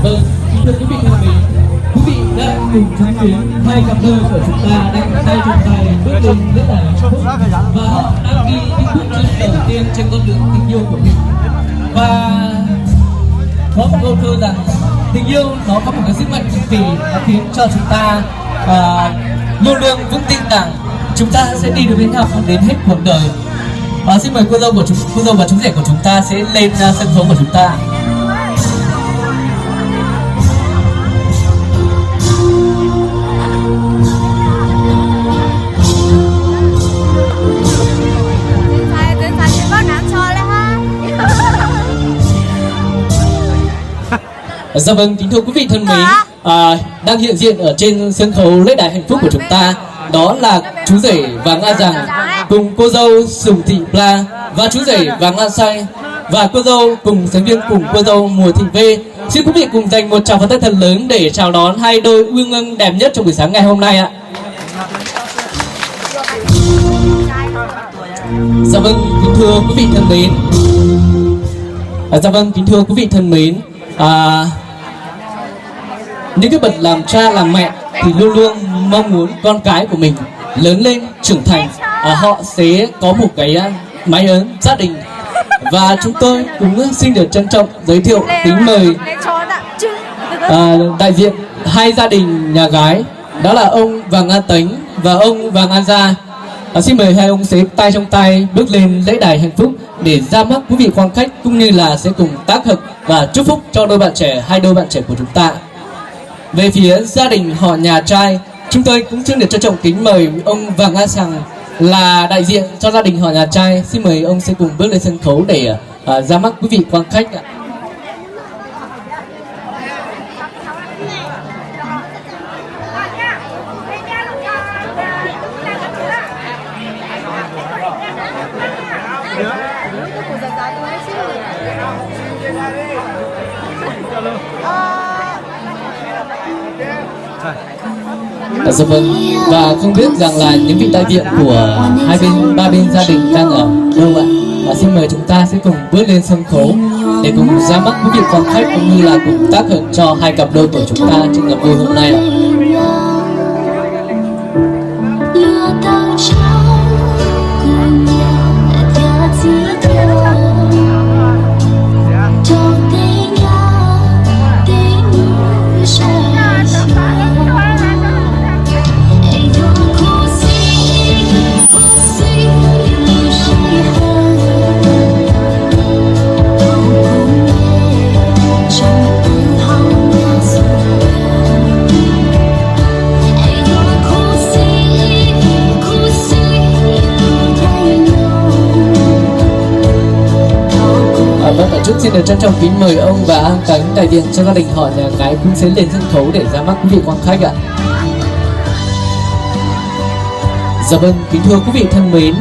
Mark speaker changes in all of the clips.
Speaker 1: Vâng, thưa quý vị thân mến, quý vị đang cùng chứng kiến hai cặp đôi của chúng ta đang tay trong tay bước lên lễ đài hạnh phúc và họ đang đi những bước chân đầu tiên trên con đường tình yêu của mình. Và có một câu thơ rằng tình yêu nó có một cái sức mạnh cực kỳ nó khiến cho chúng ta luôn luôn vững tin rằng chúng ta sẽ đi được với nhau đến hết cuộc đời. Và xin mời cô dâu và chú rể của chúng ta sẽ lên sân khấu của chúng ta. Dạ vâng, kính thưa quý vị thân mến, đang hiện diện ở trên sân khấu lễ đài hạnh phúc của chúng ta đó là chú rể Vàng A Giàng cùng cô dâu Sùng Thị Pla và chú rể Vàng A Say và cô dâu cùng thành viên cùng cô dâu Mùa Thị V. Xin quý vị cùng dành một tràng pháo tay thật lớn để chào đón hai đôi uyên ương đẹp nhất trong buổi sáng ngày hôm nay ạ. Dạ vâng, kính thưa quý vị thân mến. Dạ vâng, kính thưa quý vị thân mến. Những cái bậc làm cha làm mẹ thì luôn luôn mong muốn con cái của mình lớn lên trưởng thành, họ sẽ có một cái mái ấm gia đình. Và chúng tôi cũng xin được trân trọng giới thiệu kính mời đại diện hai gia đình nhà gái, đó là ông Vàng A Tánh và ông Vàng A Gia. Xin mời hai ông xếp tay trong tay bước lên lễ đài hạnh phúc để ra mắt quý vị quan khách cũng như là sẽ cùng tác hợp và chúc phúc cho hai đôi bạn trẻ của chúng ta. Về phía gia đình họ nhà trai, chúng tôi cũng xin được trân trọng kính mời ông Vàng A Sằng là đại diện cho gia đình họ nhà trai. Xin mời ông sẽ cùng bước lên sân khấu để ra mắt quý vị quan khách ạ. Dạ vâng, và không biết rằng là những vị đại diện của ba bên gia đình đang ở đâu ạ? Và xin mời chúng ta sẽ cùng bước lên sân khấu để cùng ra mắt quý vị quan khách cũng như là cùng tác hợp cho hai cặp đôi của chúng ta trên ngày vui hôm nay ạ. Trước xin được trân trọng kính mời ông và An Tánh đại diện cho gia đình họ nhà gái cũng sẽ lên sân khấu để ra mắt quý vị quan khách ạ. Dạ vâng, kính thưa quý vị thân mến,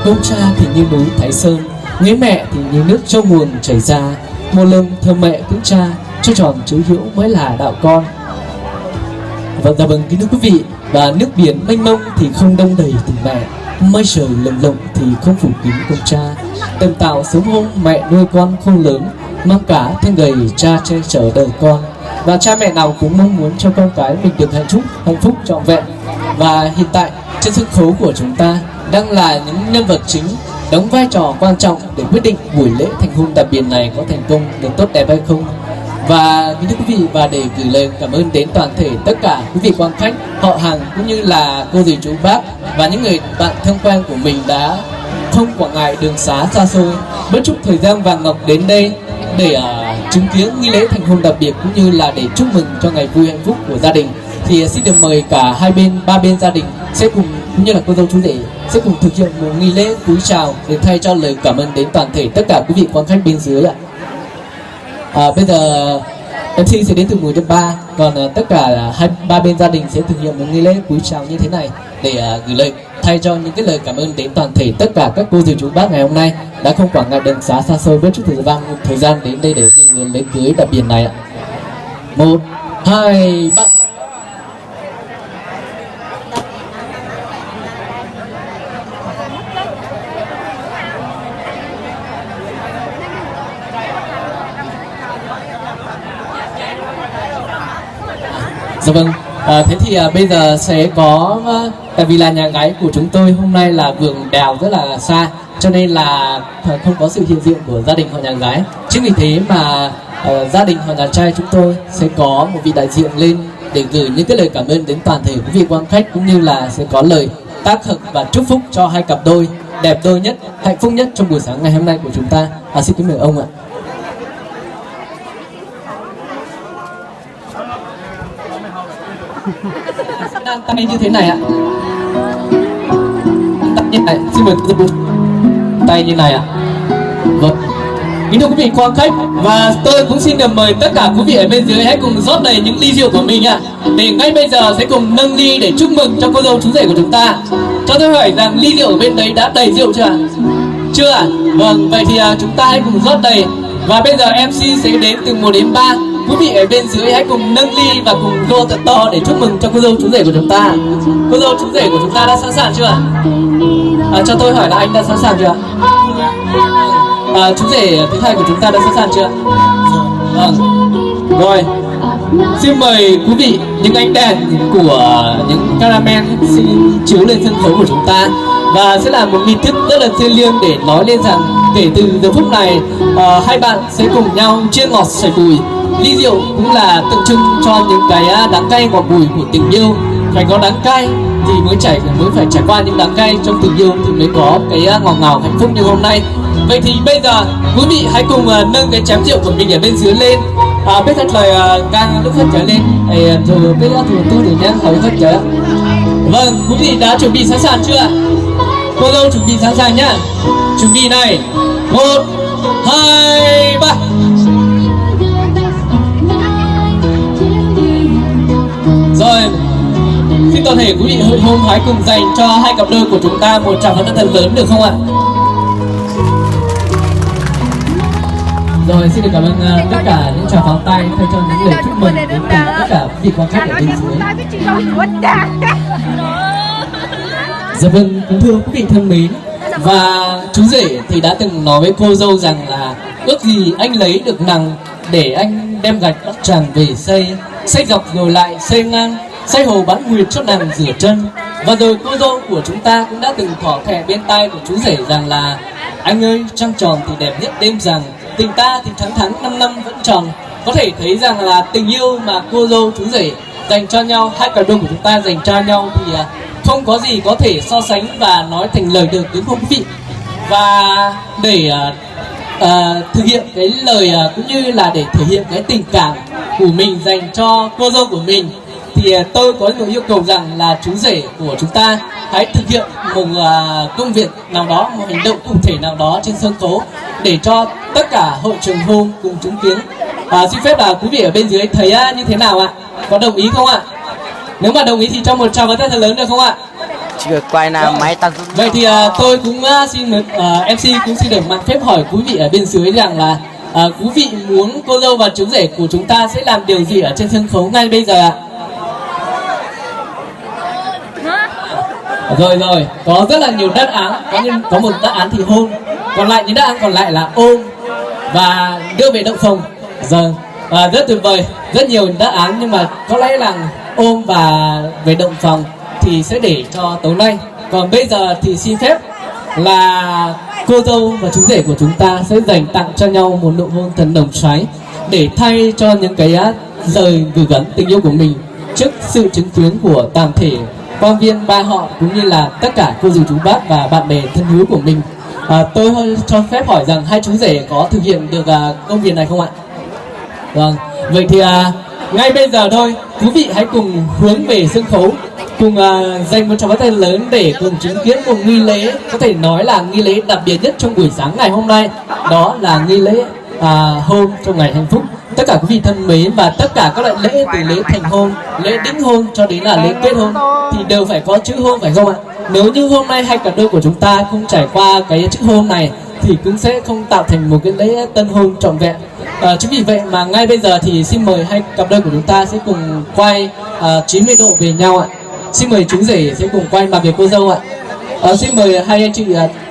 Speaker 1: câu cha thì như núi Thái Sơn, nghĩa mẹ thì như nước châu nguồn chảy ra, một lần thơm mẹ cũng cha, cho tròn chữ hiếu mới là đạo con. Dạ vâng, kính thưa quý vị, và nước biển mênh mông thì không đông đầy tình mẹ, mây trời lồng lộng thì không phủ kín công cha. Tầm tạo sớm hôm mẹ nuôi con không lớn, mang cả thân gầy cha che chở đời con. Và cha mẹ nào cũng mong muốn cho con cái mình được hạnh phúc trọn vẹn. Và hiện tại trên sân khấu của chúng ta đang là những nhân vật chính đóng vai trò quan trọng để quyết định buổi lễ thành hôn đặc biệt này có thành công được tốt đẹp hay không. Và kính thưa quý vị, và để gửi lời cảm ơn đến toàn thể tất cả quý vị quan khách, họ hàng cũng như là cô dì chú bác và những người bạn thân quen của mình đã không quản ngại đường xá xa xôi bất chúc thời gian vàng ngọc đến đây để chứng kiến nghi lễ thành hôn đặc biệt cũng như là để chúc mừng cho ngày vui hạnh phúc của gia đình. Thì xin được mời cả ba bên gia đình sẽ cùng cũng như là cô dâu chú rể sẽ cùng thực hiện một nghi lễ cúi chào để thay cho lời cảm ơn đến toàn thể tất cả quý vị quan khách bên dưới ạ. Bây giờ MC sẽ đến từ 10 đến 3, còn tất cả ba bên gia đình sẽ thực hiện một nghi lễ cúi chào như thế này để gửi lời thay cho những cái lời cảm ơn đến toàn thể tất cả các cô dì chú bác ngày hôm nay đã không quản ngại đường xá xa xôi bất chút thời gian đến đây để dự lễ cưới đặc biệt này ạ. 1, 2, 3. Dạ vâng, thế thì bây giờ sẽ có tại vì là nhà gái của chúng tôi hôm nay là vườn đào rất là xa, cho nên là không có sự hiện diện của gia đình họ nhà gái. Chính vì thế mà gia đình họ nhà trai chúng tôi sẽ có một vị đại diện lên để gửi những cái lời cảm ơn đến toàn thể quý vị quan khách, cũng như là sẽ có lời tác hợp và chúc phúc cho hai cặp đôi đẹp đôi nhất, hạnh phúc nhất trong buổi sáng ngày hôm nay của chúng ta. Xin kính mời ông ạ. Tay như thế này ạ. Tay như này, xin mời tay như này ạ. Vâng. Kính thưa quý vị quan khách, và tôi cũng xin được mời tất cả quý vị ở bên dưới hãy cùng rót đầy những ly rượu của mình ạ. Để ngay bây giờ sẽ cùng nâng ly để chúc mừng cho cô dâu chú rể của chúng ta. Cho tôi hỏi rằng ly rượu ở bên đấy đã đầy rượu chưa ạ? Chưa ạ? Vâng, vậy thì chúng ta hãy cùng rót đầy. Và bây giờ MC sẽ đến từ 1 đến 3. Quý vị ở bên dưới hãy cùng nâng ly và cùng rô thật to để chúc mừng cho cô dâu chú rể của chúng ta. Cô dâu chú rể của chúng ta đã sẵn sàng chưa ạ? Cho tôi hỏi là anh đã sẵn sàng chưa ạ? Chú rể thứ hai của chúng ta đã sẵn sàng chưa ạ? Rồi, xin mời quý vị, những ánh đèn của những caramel xin chiếu lên sân khấu của chúng ta. Và sẽ là một nghi thức rất là thiêng liêng để nói lên rằng kể từ giờ phút này hai bạn sẽ cùng nhau chia ngọt sẻ bùi. Ly rượu cũng là tượng trưng cho những cái đắng cay ngọt bùi của tình yêu. Phải có đắng cay thì mới phải trải qua những đắng cay trong tình yêu thì mới có cái ngọt ngào hạnh phúc như hôm nay. Vậy thì bây giờ quý vị hãy cùng nâng cái chén rượu của mình ở bên dưới lên. Biết thật lời gang lúc hết trở lên rồi biết đã thường tư để nhá hỏi hết trở. Vâng, quý vị đã chuẩn bị sẵn sàng chưa ạ? Cô dâu chuẩn bị sẵn sàng nhá. Chuẩn bị này, 1, 2, 3. Rồi, xin toàn thể quý vị hội hôn hãy cùng dành cho hai cặp đôi của chúng ta một tràng pháo tay thật lớn được không ạ? Rồi, xin được cảm ơn tất cả những tràng pháo tay thay cho những lời chúc mừng đến từ tất cả quý vị quan khách ở bên dưới. Dạ vâng, kính thưa quý vị thân mến, và chú rể thì đã từng nói với cô dâu rằng là ước gì anh lấy được nằng để anh đem gạch bắt chàng về xây dọc rồi lại xây ngang, xây hồ bán nguyệt cho nàng rửa chân. Và rồi cô dâu của chúng ta cũng đã từng thỏ thẻ bên tai của chú rể rằng là anh ơi, trăng tròn thì đẹp nhất đêm rằng, tình ta thì tháng 5 năm vẫn tròn. Có thể thấy rằng là tình yêu mà cô dâu chú rể dành cho nhau, hai cặp đôi của chúng ta dành cho nhau thì không có gì có thể so sánh và nói thành lời được, đúng không quý vị? Và để thực hiện cái lời cũng như là để thể hiện cái tình cảm của mình dành cho cô dâu của mình, thì tôi có một yêu cầu rằng là chú rể của chúng ta hãy thực hiện một công việc nào đó, một hành động cụ thể nào đó trên sân khấu để cho tất cả hội trường hôn cùng chứng kiến. Xin phép là quý vị ở bên dưới thấy như thế nào ạ? Có đồng ý không ạ? Nếu mà đồng ý thì cho một tràng pháo tay thật lớn được không ạ?
Speaker 2: Chưa quay nào máy ta.
Speaker 1: Vậy thì tôi cũng xin MC cũng xin được mặc phép hỏi quý vị ở bên dưới rằng là quý vị muốn cô dâu và chú rể của chúng ta sẽ làm điều gì ở trên sân khấu ngay bây giờ ạ? Rồi, có rất là nhiều đáp án, có một đáp án thì hôn, còn lại những đáp án còn lại là ôm và đưa về động phòng. Giờ rất tuyệt vời, rất nhiều đáp án, nhưng mà có lẽ là ôm và về động phòng thì sẽ để cho tối nay. Còn bây giờ thì xin phép là cô dâu và chú rể của chúng ta sẽ dành tặng cho nhau một nụ hôn thần nồng cháy để thay cho những cái lời gửi gắm tình yêu của mình trước sự chứng kiến của toàn thể quan viên ba họ cũng như là tất cả cô dì chú bác và bạn bè thân hữu của mình. Tôi cho phép hỏi rằng hai chú rể có thực hiện được công việc này không ạ? Vâng, vậy thì ngay bây giờ thôi, quý vị hãy cùng hướng về sân khấu, cùng dành một tràng pháo tay lớn để cùng chứng kiến một nghi lễ có thể nói là nghi lễ đặc biệt nhất trong buổi sáng ngày hôm nay. Đó là nghi lễ hôn trong ngày hạnh phúc. Tất cả quý vị thân mến, và tất cả các loại lễ từ lễ thành hôn, lễ đính hôn cho đến là lễ kết hôn thì đều phải có chữ hôn, phải không ạ? Nếu như hôm nay hai cặp đôi của chúng ta không trải qua cái chữ hôn này thì cũng sẽ không tạo thành một cái lễ tân hôn trọn vẹn. Chính vì vậy mà ngay bây giờ thì xin mời hai cặp đôi của chúng ta sẽ cùng quay 90 độ về nhau ạ. Xin mời chú rể sẽ cùng quay mặt về cô dâu ạ. Xin mời hai anh chị,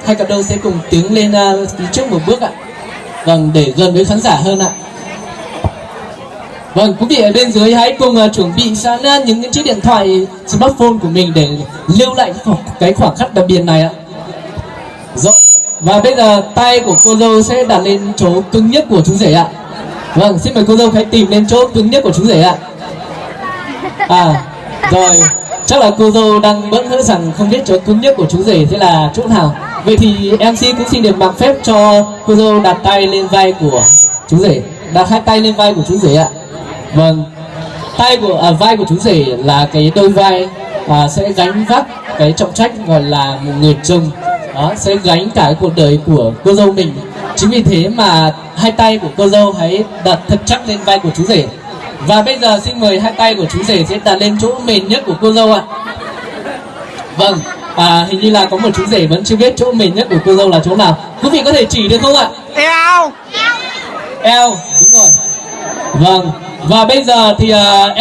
Speaker 1: hai cặp đôi sẽ cùng tiến lên phía trước một bước ạ. Vâng, để gần với khán giả hơn ạ. Vâng, quý vị ở bên dưới hãy cùng chuẩn bị sẵn những chiếc điện thoại smartphone của mình để lưu lại cái khoảng khắc đặc biệt này ạ. Rồi, và bây giờ tay của cô dâu sẽ đặt lên chỗ cứng nhất của chú rể ạ. Vâng, xin mời cô dâu hãy tìm lên chỗ cứng nhất của chú rể ạ. Rồi, chắc là cô dâu đang bỡ ngỡ rằng không biết chỗ cứng nhất của chú rể sẽ là chỗ nào. Vậy thì MC cũng xin được mặc phép cho cô dâu đặt tay lên vai của chú rể, đặt hai tay lên vai của chú rể ạ. Vâng, tay của vai của chú rể là cái đôi vai sẽ gánh vác cái trọng trách gọi là một người chồng, đó sẽ gánh cả cái cuộc đời của cô dâu mình. Chính vì thế mà hai tay của cô dâu hãy đặt thật chắc lên vai của chú rể. Và bây giờ xin mời hai tay của chú rể sẽ đặt lên chỗ mềm nhất của cô dâu ạ. Vâng, hình như là có một chú rể vẫn chưa biết chỗ mềm nhất của cô dâu là chỗ nào. Quý vị có thể chỉ được không ạ?
Speaker 2: Eo.
Speaker 1: Eo, đúng rồi. Vâng, và bây giờ thì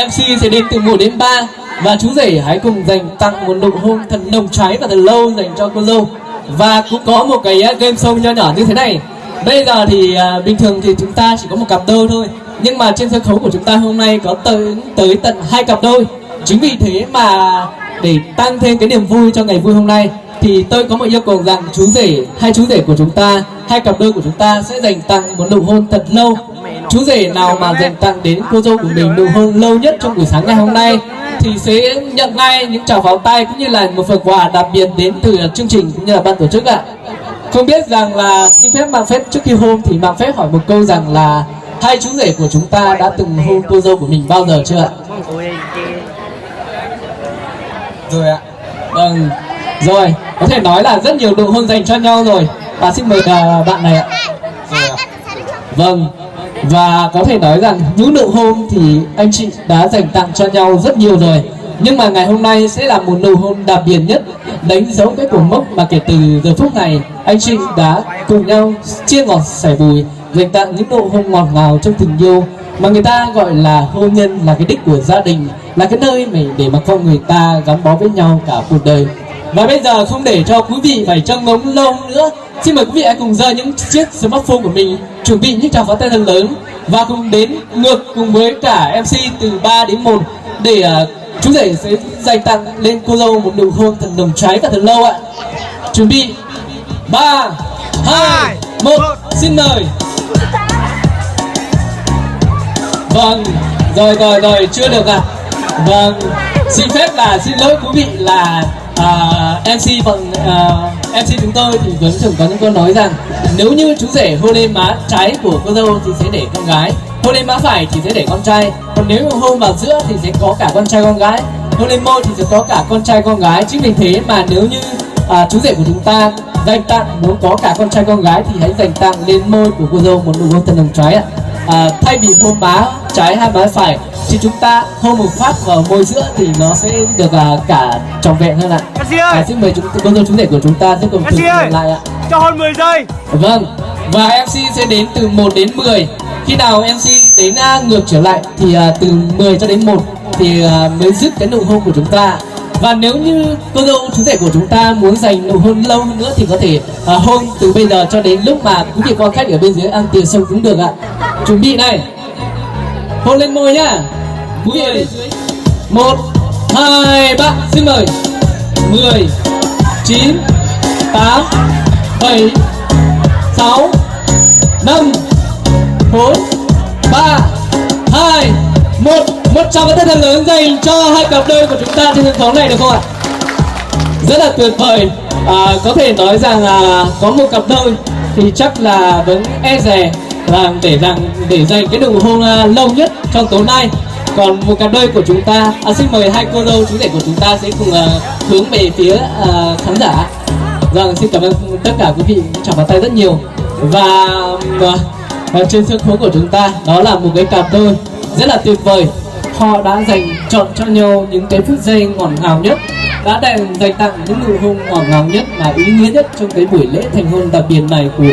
Speaker 1: MC sẽ đến từ 1 đến 3. Và chú rể hãy cùng dành tặng một nụ hôn thật nồng cháy và thật lâu dành cho cô dâu. Và cũng có một cái game show nho nhỏ như thế này. Bây giờ thì bình thường thì chúng ta chỉ có một cặp đôi thôi, nhưng mà trên sân khấu của chúng ta hôm nay có tới tận 2 cặp đôi. Chính vì thế mà để tăng thêm cái niềm vui cho ngày vui hôm nay thì tôi có một yêu cầu rằng hai chú rể của chúng ta, hai cặp đôi của chúng ta sẽ dành tặng một nụ hôn thật lâu. Chú rể nào mà dành tặng đến cô dâu của mình nụ hôn lâu nhất trong buổi sáng ngày hôm nay thì sẽ nhận ngay những tràng pháo tay cũng như là một phần quà đặc biệt đến từ chương trình cũng như là ban tổ chức ạ. Không biết rằng là xin phép mang phép trước khi hôn thì mang phép hỏi một câu rằng là hai chú rể của chúng ta đã từng hôn cô dâu của mình bao giờ chưa ạ? Rồi ạ. Vâng, rồi có thể nói là rất nhiều nụ hôn dành cho nhau rồi. Và xin mời bạn này ạ. Rồi ạ. Vâng, và có thể nói rằng những nụ hôn thì anh chị đã dành tặng cho nhau rất nhiều rồi. Nhưng mà ngày hôm nay sẽ là một nụ hôn đặc biệt nhất, đánh dấu cái cột mốc mà kể từ giờ phút này anh chị đã cùng nhau chia ngọt sẻ bùi, dành tặng những nụ hôn ngọt ngào trong tình yêu mà người ta gọi là hôn nhân, là cái đích của gia đình, là cái nơi để mà con người ta gắn bó với nhau cả cuộc đời. Và bây giờ không để cho quý vị phải trông ngóng lâu nữa, xin mời quý vị hãy cùng giơ những chiếc smartphone của mình, chuẩn bị những tràng pháo tay thật lớn và cùng đến ngược cùng với cả MC từ 3 đến 1 để chú rể sẽ dành tặng lên cô dâu một nụ hôn thật nồng cháy và thật lâu ạ. Chuẩn bị 3, 2, 1, xin mời. Vâng, rồi chưa được ạ. Vâng, xin phép là xin lỗi quý vị là MC MC chúng tôi thì vẫn thường có những câu nói rằng nếu như chú rể hôn lên má trái của cô dâu thì sẽ để con gái, hôn lên má phải thì sẽ để con trai, còn nếu hôn vào giữa thì sẽ có cả con trai con gái, hôn lên môi thì sẽ có cả con trai con gái. Chính vì thế mà nếu như chú rể của chúng ta dành tặng muốn có cả con trai con gái thì hãy dành tặng lên môi của cô dâu một nụ hôn thật nồng cháy ạ. Thay vì hôn má trái hay má phải thì chúng ta hôn một phát vào môi giữa thì nó sẽ được cả trọn vẹn hơn ạ. Xin mời cô dâu chú rể của chúng ta sẽ cùng thử lại ạ.
Speaker 2: Cho hôn 10 giây.
Speaker 1: Vâng, và MC sẽ đến từ 1 đến 10. Khi nào MC đến ngược trở lại thì từ 10 cho đến 1 thì mới dứt cái nụ hôn của chúng ta. Và nếu như cô dâu chú rể của chúng ta muốn dành nụ hôn lâu hơn nữa thì có thể hôn từ bây giờ cho đến lúc mà quý vị quan khách ở bên dưới ăn tiền xong cũng được ạ. Chuẩn bị này, hôn lên môi nhá quý vị ở bên dưới. 1, 2, 3, xin mời. 10, 9, 8, 7, 6, 5, 4, 3, 2, 1. Một tràng pháo tay thật lớn dành cho hai cặp đôi của chúng ta trên sân khấu này được không ạ? Rất là tuyệt vời. Có thể nói rằng có một cặp đôi thì chắc là vẫn e dè để dành cái nụ hôn lâu nhất trong tối nay. Còn một cặp đôi của chúng ta, xin mời hai cô dâu chú rể của chúng ta sẽ cùng hướng về phía khán giả. Vâng, xin cảm ơn tất cả quý vị tràng pháo tay rất nhiều. Và trên sân khấu của chúng ta đó là một cái cặp đôi rất là tuyệt vời. Họ đã dành chọn cho nhau những cái phút giây ngọt ngào nhất, đã dành tặng những nụ hôn ngọt ngào nhất và ý nghĩa nhất trong cái buổi lễ thành hôn đặc biệt này của